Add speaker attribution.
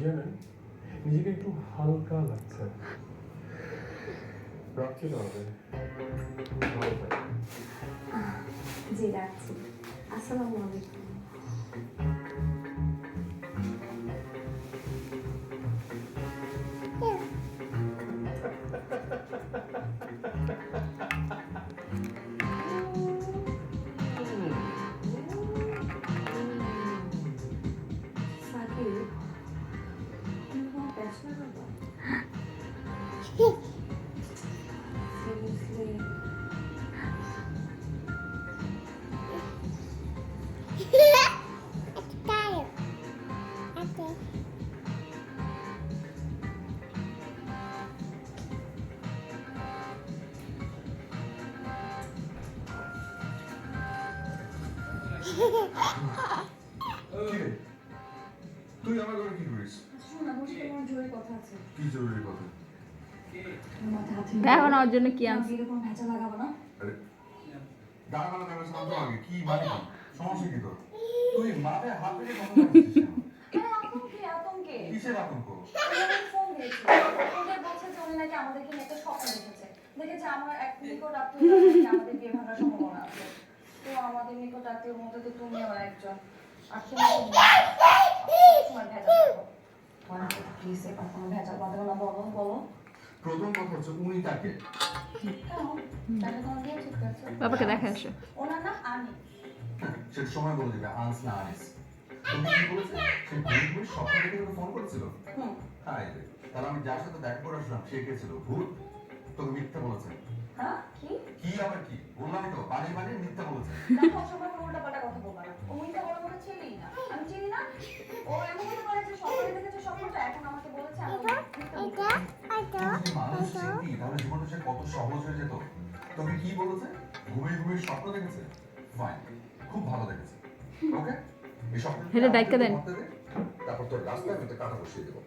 Speaker 1: জানেন নিজেকে একটু হালকা লাগছে। রাখছি তাহলে, ভালো থাকবেন।
Speaker 2: জি রাখছি। আসসালামু আলাইকুম। সাকিব, তুমি কোনো ব্যাচেলর বাবা? সিরিয়াসলি?
Speaker 3: কি রে? তুই আমার ঘরে কি করিস?
Speaker 2: শোন না, বসে তোমার জরুরি কথা আছে।
Speaker 3: কি জরুরি কথা?
Speaker 2: তোমার মাথায় হাত
Speaker 4: দেখো না ওর জন্য কি আনছি।
Speaker 2: বিয়ে কোনো ভেজা লাগাবো না।
Speaker 3: আরে গান গানা গানা শান্ত আগে কি মানে কি? সমস্যা কি তোর? তুই মাথায় হাত রেখে কথা বলছিস কেন?
Speaker 2: আরে আতঙ্কে আতঙ্কে
Speaker 3: কিসের আতঙ্ক?
Speaker 2: ওনাকে ফোন দিয়েছি। ওদের বলছে যে উনি নাকি আমাদেরকে নিয়ে একটা স্বপ্ন দেখেছে। দেখেছে আমার এক নিকট আত্মীয় নাকি আমাদের বিয়ে ভাঙার সম্ভাবনা আছে। তো আমাদের নিকট আত্মীয়র মধ্যে তো তুমিও একজন। আর তুমি তোমার ভেজা করো। প্লিজ এবার কোনো ভেজা বাঁধবো না, বলো বলো।
Speaker 3: প্রথম কথা হচ্ছে উনি তাকে
Speaker 2: তাহলে তোমার বিয়ে ঠিক আছে।
Speaker 4: বাবাকে দেখে আসো।
Speaker 2: ওনার নাম আনি।
Speaker 3: সে সময় বলে দিবে আনস না আনিস। তুমি কি বলেছে? সে ভূত স্বপ্ন দেখে তোকে ফোন করেছিল?
Speaker 2: হুম।
Speaker 3: হাই রে। তাহলে আমি যার সাথে দেখা করে আসলাম সে কে ছিল? ভূত? তোকে মিথ্যা বলেছে।
Speaker 2: হ্যাঁ কি?
Speaker 3: কি আবার কি? বললামই তো বানিয়ে বানিয়ে মিথ্যা বলেছে।
Speaker 2: দেখো সবাই উল্টাপাল্টা কথা বলবা না। ও মিথ্যা বড় বড় চিনি না। আমি চিনি না। ও এমন হতে পারে যে সকালে দেখেছে স্বপ্নটা এখন আমাকে বলেছে আমি মিথ্যা বলছি।
Speaker 3: তুই যদি মানুষ চিনতি তাহলে জীবনটা সে কত সহজ হয়ে যেত। তোকে কি বলেছে? ঘুমিয়ে ঘুমিয়ে স্বপ্ন দেখেছে? ফাইন, খুব ভালো দেখেছে। ওকে, এই স্বপ্ন
Speaker 4: হেলে ডাইক্কা দেন।
Speaker 3: তারপর তোর রাস্তায় আমি তো কাটা বসিয়ে দেবো।